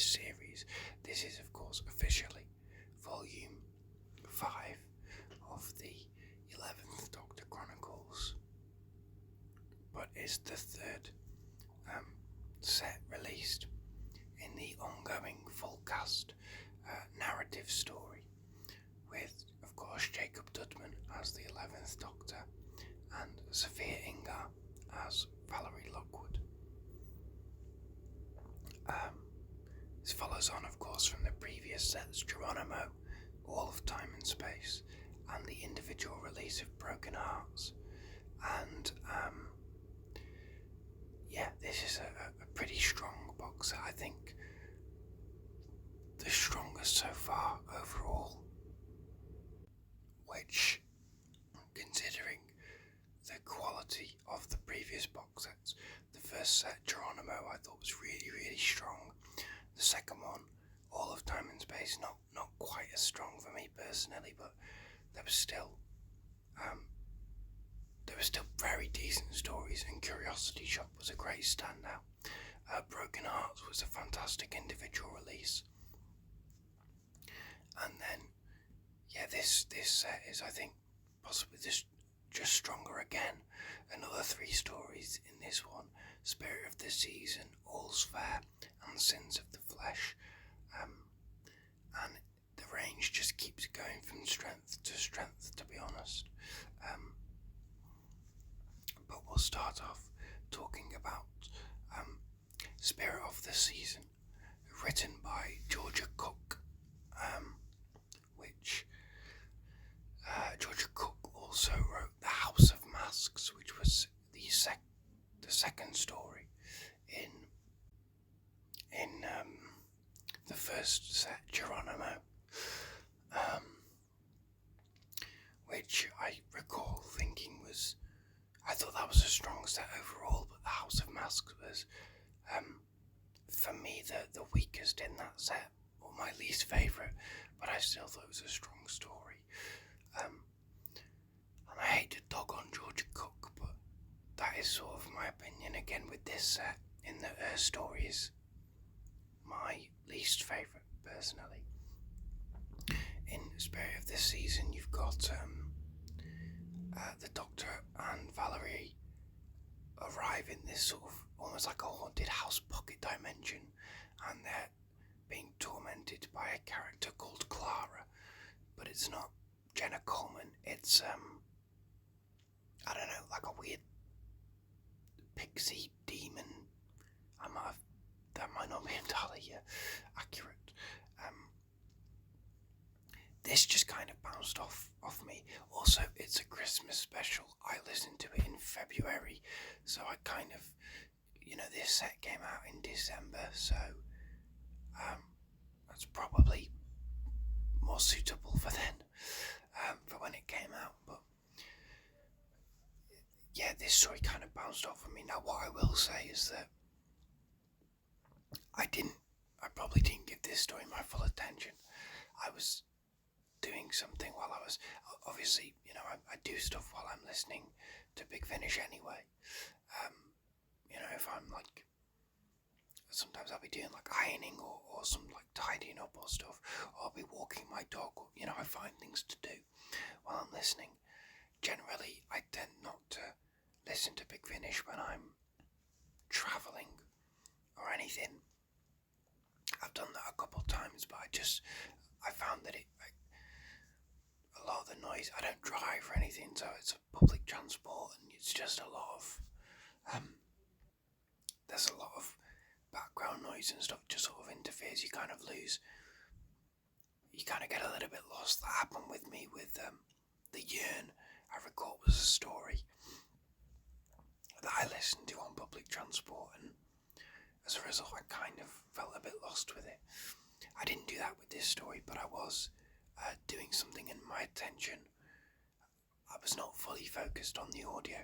this series. This is, of course, officially Volume 5 of the 11th Doctor Chronicles, but it's the third set released in the ongoing full cast narrative story, with, of course, Jacob Dudman as the 11th Doctor and Safiyya Ingar as Valarie Lockwood. This follows on, of course, from the previous sets, Geronimo, All of Time and Space, and the individual release of Broken Hearts. And this is a pretty strong box set. I think the strongest so far overall, which, considering the quality of the previous box sets, the first set, Geronimo, I thought was really, really strong. The second one, All of Time and Space, not quite as strong for me personally, but there was still very decent stories, and Curiosity Shop was a great standout. Broken Hearts was a fantastic individual release. And then, this set is, I think, possibly just stronger again. Another 3 stories in this one: Spirit of the Season, All's Fair, and Sins of the Flesh. And the range just keeps going from strength to strength, to be honest. But we'll start off talking about Spirit of the Season, written by Georgia Cook, which Georgia Cook also wrote The House of Masks, which was the second story in the first set, Geronimo, which I recall thinking I thought that was a strong set overall, but The House of Masks was, for me, the weakest in that set, or my least favourite, but I still thought it was a strong story. And I hate to dog on Georgia Cook, but that is sort of my opinion again with this set, in that her story is my least favourite, personally. In Spirit of this Season, you've got the Doctor and Valarie arrive in this sort of almost like a haunted house pocket dimension, and they're being tormented by a character called Clara, but it's not Jenna Coleman, it's I don't know, like a weird pixie demon. That might not be entirely accurate. This just kind of bounced off me. Also, it's a Christmas special. I listened to it in February, so I kind of, this set came out in December, so that's probably more suitable for then, for when it came out. But this story kind of bounced off of me. Now, what I will say is that I probably didn't give this story my full attention. I was doing something while I was, obviously, I do stuff while I'm listening to Big Finish anyway. If I'm sometimes I'll be doing like ironing or some like tidying up or stuff, or I'll be walking my dog, or, I find things to do while I'm listening. Generally, I tend not to listen to Big Finish when I'm travelling or anything. I've done that a couple of times, but I found that a lot of the noise, I don't drive or anything, so it's a public transport, and it's just a lot of, there's a lot of background noise and stuff just sort of interferes. You kind of get a little bit lost. That happened with me with The Yearn, I recall, was a story that I listened to on public transport, and as a result I kind of felt a bit lost with it. I didn't do that with this story, but I was doing something, and my attention, I was not fully focused on the audio.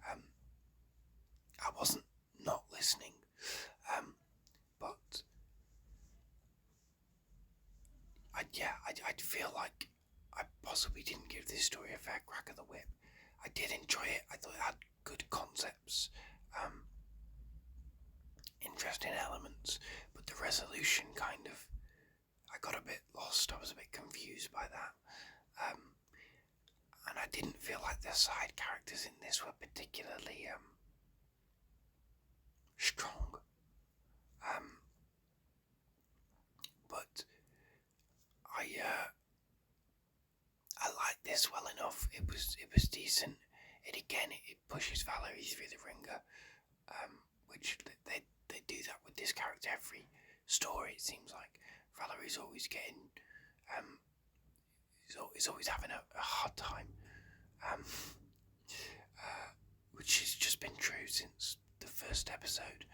I wasn't not listening, but I'd feel like I possibly didn't give this story a fair crack of the whip. I did enjoy it. I thought it had good concepts, interesting elements, but the resolution kind of, I got a bit lost. I was a bit confused by that. And I didn't feel like the side characters in this were particularly strong. But I liked this well enough. It was decent. It pushes Valarie through the ringer, which they do that with this character every story. It seems like Valarie's always getting, is always having a hard time, which has just been true since the first episode.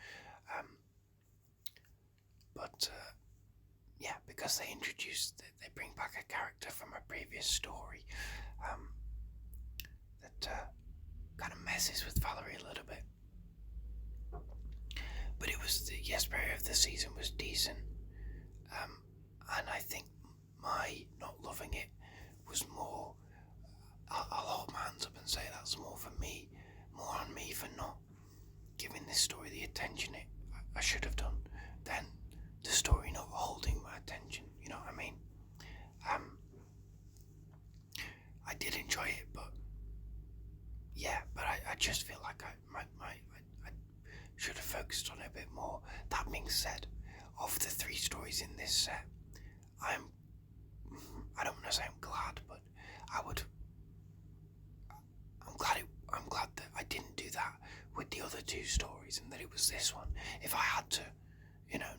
But yeah, because they bring back a character from a previous story that kind of messes with Valarie a little bit. But it was the spirit of the season was decent, and I think my not loving it was more. I'll hold my hands up and say that's more on me for not giving this story the attention I should have done, than the story not holding my attention. You know what I mean? I did enjoy it, but yeah, but I just feel like I should have focused on it a bit more. That being said, of the 3 stories in this set, I don't want to say I'm glad, but I'm glad that I didn't do that with the other 2 stories, and that it was this one. If I had to,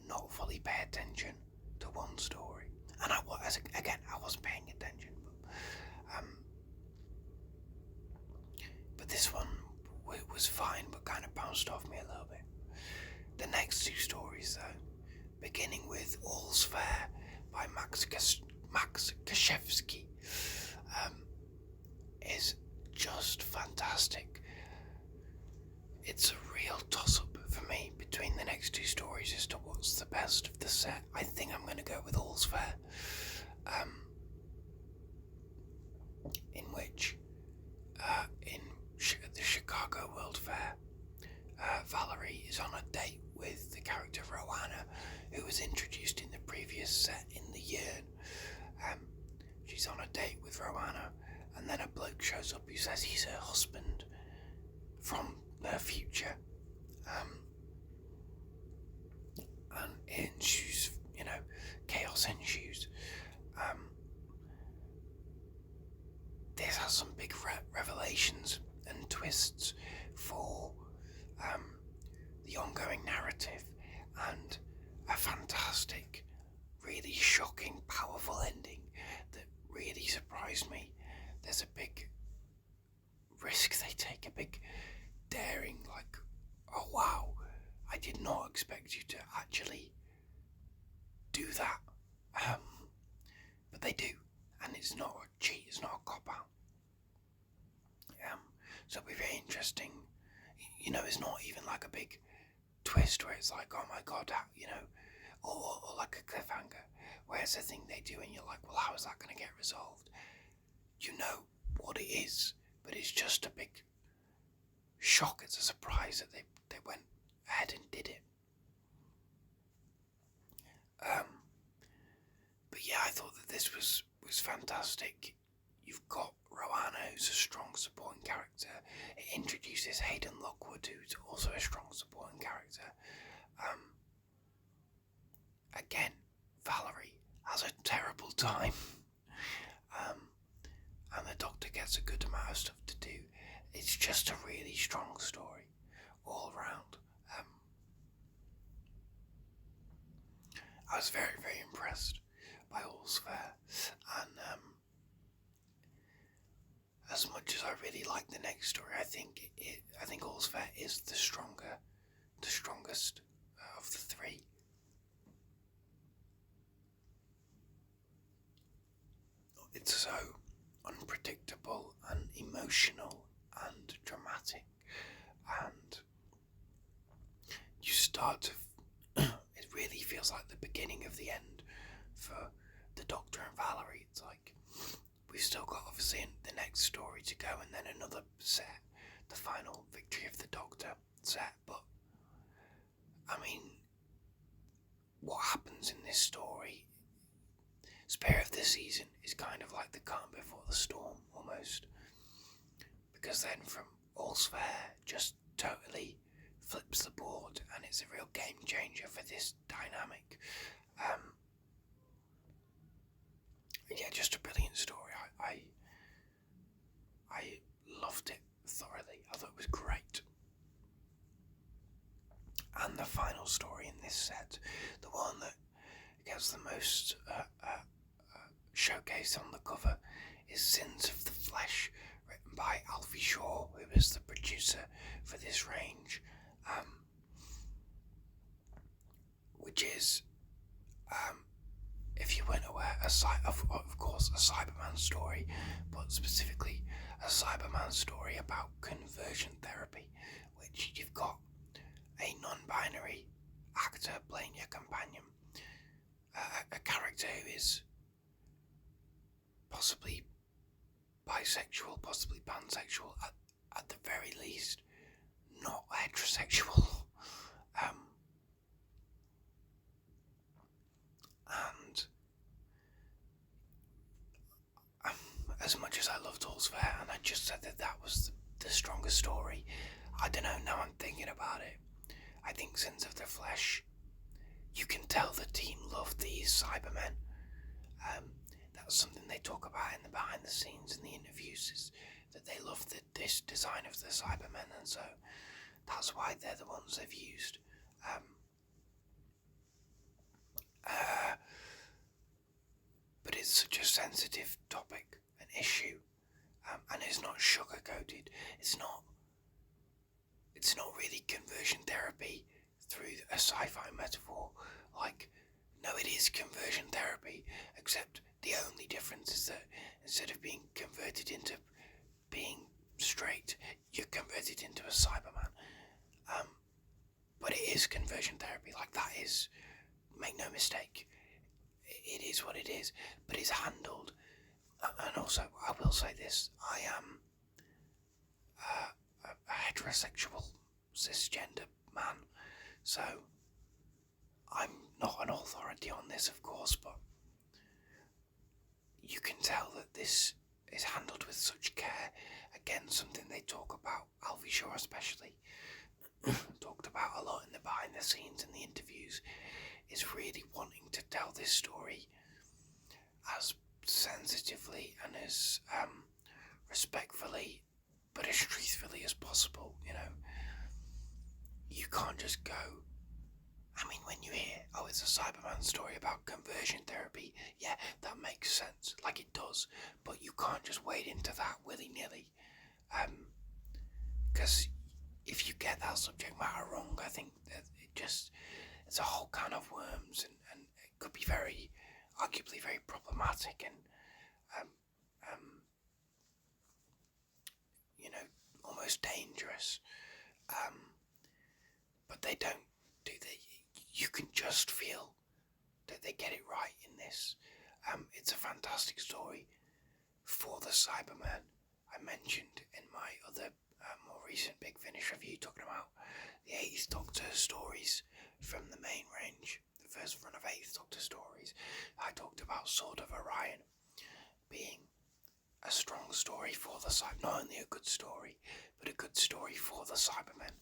not fully pay attention to one story, and I wasn't paying attention, but this one was fine, but kind of bounced off me a little bit. The next 2 stories, though, beginning with All's Fair by Max Kashevsky, is just fantastic. It's a real toss-up for me between the next 2 stories as to what's the best of the set. I think I'm going to go with All's Fair, in which, in the Chicago World Fair, Valarie is on a date with the character Roanna, who was introduced in the previous set in the year. She's on a date with Roanna, and then a bloke shows up who says he's her husband from her future. And it ensues, chaos ensues. This has some big revelations and twists for the ongoing narrative, and a fantastic, really shocking, powerful ending that really surprised me. There's a big risk they take, a big daring, like, oh wow, I did not expect you to actually do that. But they do, and it's not a cheat, it's not a cop-out. So it'll be very interesting. It's not even like a big twist where it's like, oh my god, or like a cliffhanger, where it's a thing they do and you're like, well, how is that going to get resolved? You know what it is, but it's just a big shock. It's a surprise that they went ahead and did it. But yeah, I thought that this was fantastic. You've got Roanna, who's a strong supporting character. It introduces Hayden Lockwood, who's also a strong supporting character. Again, Valarie has a terrible time. And the Doctor gets a good amount of stuff to do. It's just a really strong story all around. I was very, very impressed by All's Fair, and as much as I really like the next story, I think All's Fair is the strongest of the 3. It's so unpredictable and emotional and dramatic, and you start to it really feels like the beginning of the end for the Doctor and Valarie. It's like we've still got obviously the next story to go, and then another set, the final Victory of the Doctor set, but I mean, what happens in this story, Spear of the Season, is kind of like the calm before the storm, almost. Because then from All's Fair just totally flips the board, and it's a real game changer for this dynamic. Yeah, just a brilliant story. I loved it thoroughly. I thought it was great. And the final story in this set, the one that gets the most showcased on the cover, is Sins of the Flesh, written by Alfie Shaw, who was the producer for this range, which is, if you weren't aware, of course, a Cyberman story, but specifically a Cyberman story about conversion therapy, which you've got a non-binary actor playing your companion, a character who is possibly bisexual, possibly pansexual, at the very least, not heterosexual. As much as I loved All's Fair, and I just said that was the strongest story, I don't know, now I'm thinking about it, I think Sins of the Flesh, you can tell the team loved these Cybermen. That's something they talk about in the behind the scenes in the interviews, is that they love this design of the Cybermen, and so that's why they're the ones they've used. But it's such a sensitive topic, an issue, and it's not sugar-coated. It's not really conversion therapy through a sci-fi metaphor. Like, no, it is conversion therapy, except the only difference is that instead of being converted into being straight, you're converted into a Cyberman. But it is conversion therapy. Like, that is, make no mistake, it is what it is. But it's handled, and also I will say this: I am a heterosexual cisgender man, so I'm not an authority on this, of course, but you can tell that this is handled with such care. Again, something they talk about, Alfie Shaw especially, talked about a lot in the behind the scenes and the interviews, is really wanting to tell this story as sensitively and as respectfully but as truthfully as possible. You know, you can't just go, I mean, when you hear, oh, it's a Cyberman story about conversion therapy, yeah, that makes sense, like it does, but you can't just wade into that willy-nilly, because if you get that subject matter wrong, I think that it's a whole can of worms, and it could be arguably very problematic, and almost dangerous. But they don't do that. You can just feel that they get it right in this. It's a fantastic story for the Cyberman. I mentioned in my other more recent Big Finish review, talking about the 8th Doctor stories from the main range, the first run of 8th Doctor stories. I talked about Sword of Orion being a strong story for the Cybermen, not only a good story, but a good story for the Cybermen.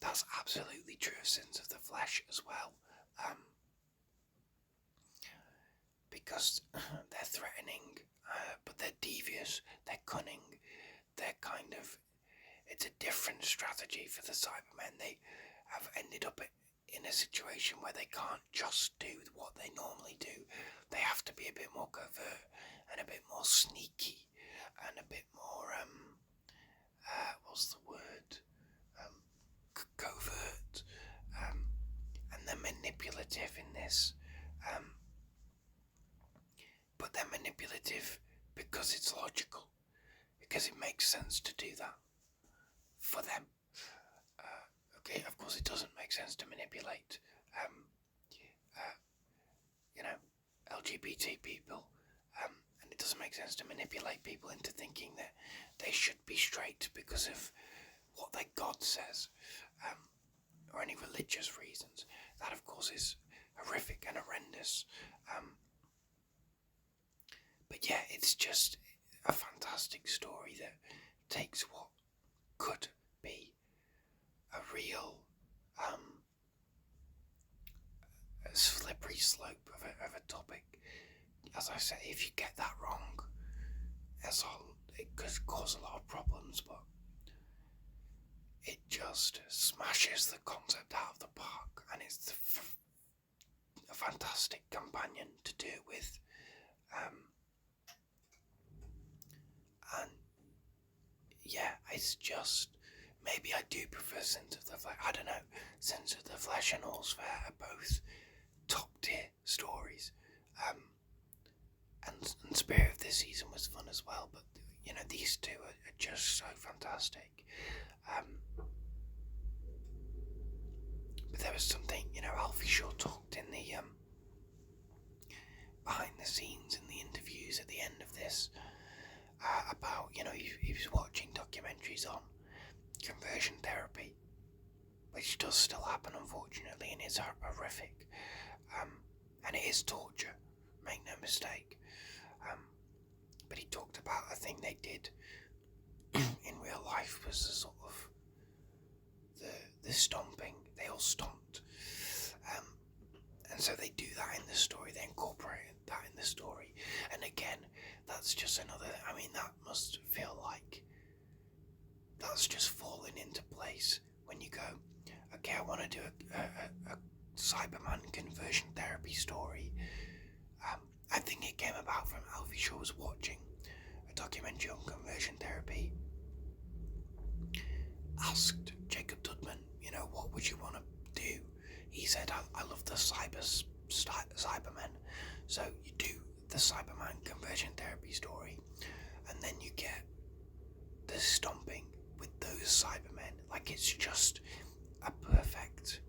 That's absolutely true of Sins of the Flesh as well, because they're threatening, but they're devious, they're cunning, they're it's a different strategy for the Cybermen. They have ended up in a situation where they can't just do what they normally do. They have to be a bit more covert and a bit more sneaky and a bit more covert, and they're manipulative in this, but they're manipulative because it's logical, because it makes sense to do that for them. Okay, of course it doesn't make sense to manipulate LGBT people, and it doesn't make sense to manipulate people into thinking that they should be straight because of what their God says, or any religious reasons. That, of course, is horrific and horrendous. But yeah, it's just a fantastic story that takes what could be a real a slippery slope of a topic. As I say, if you get that wrong, it could cause a lot of problems, but it just smashes the concept out of the park, and it's a fantastic companion to do it with. And yeah, it's just, maybe I do prefer Sins of the Flesh. I don't know. Sins of the Flesh and All's Fair are both top tier stories. And Spirit of this season was fun as well, but these two are just so fantastic. But there was something, Alfie Shaw talked in the behind the scenes in the interviews at the end of this about, he was watching documentaries on conversion therapy, which does still happen, unfortunately, and is horrific. And it is torture, make no mistake. But he talked about a thing they did in real life was the sort of the stomping. They all stomped. And so they do that in the story, they incorporate that in the story. And again, that's just another, that must feel like that's just fallen into place when you go, okay, I want to do a Cyberman conversion therapy story. I think it came about from Alfie Shaw was watching a documentary on conversion therapy, asked Jacob Dudman, what would you want to do? He said, I love the Cybermen. So you do the Cyberman conversion therapy story, and then you get the stomping with those Cybermen. Like, it's just a perfect,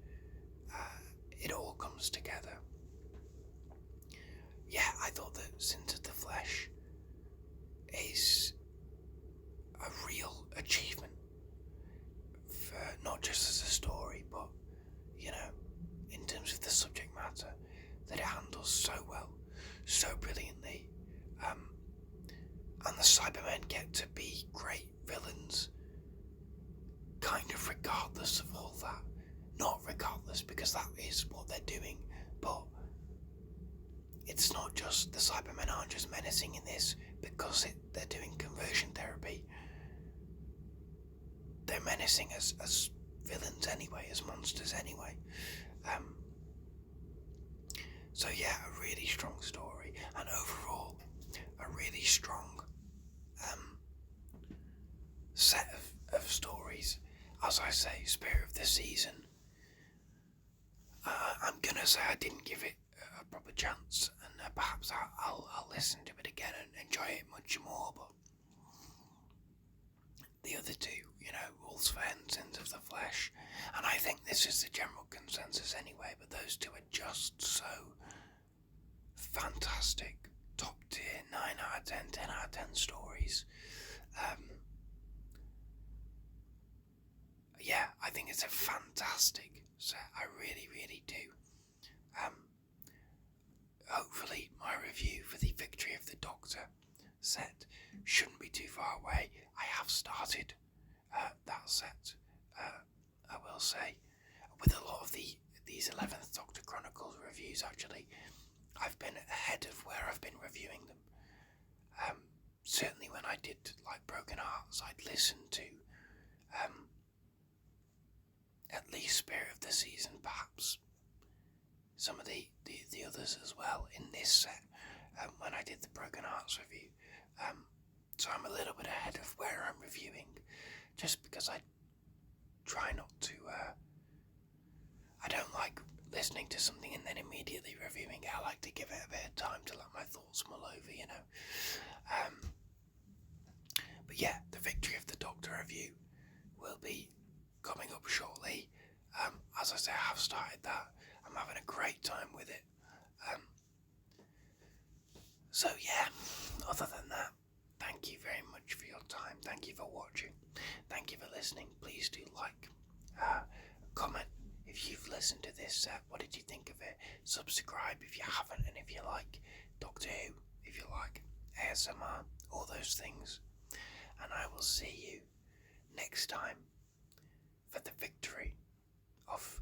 it all comes together. Yeah, I thought that Sins of the Flesh is a real achievement, for not just as a story, but, in terms of the subject matter, that it handles so well, so brilliantly. And the Cybermen get to be great villains, kind of regardless of all that. Not regardless, because that is what they're doing, but it's not just, the Cybermen aren't just menacing in this because they're doing conversion therapy. They're menacing as villains anyway, as monsters anyway. So yeah, a really strong story, and overall, a really strong set of stories. As I say, Spirit of the Season, I'm gonna say I didn't give it a proper chance, and perhaps I'll listen to it again and enjoy it much more, but the other two, All's Fair and Sins of the Flesh, and I think this is the general consensus anyway, but those two are just so fantastic, top tier, 9 out of 10, 10 out of 10 stories. Yeah, I think it's a fantastic set, I really, really do. Hopefully my review for the Victory of the Doctor set shouldn't be too far away. I have started that set, I will say, with a lot of these 11th Doctor Chronicles reviews. Actually, I've been ahead of where I've been reviewing them. Certainly when I did like Broken Hearts, I'd listen to at least Spirit of the Season, perhaps some of the others as well in this set, when I did the Broken Hearts review. So I'm a little bit ahead of where I'm reviewing, just because I try not to, I don't like listening to something and then immediately reviewing it. I like to give it a bit of time to let my thoughts mull over, But yeah, the Victory of the Doctor review will be coming up shortly. As I say, I have started that. I'm having a great time with it. So yeah, other than that, thank you very much for your time. Thank you for watching. Thank you for listening. Please do like, comment, listen to this. What did you think of it? Subscribe if you haven't, and if you like Doctor Who, if you like ASMR, all those things. And I will see you next time for the victory of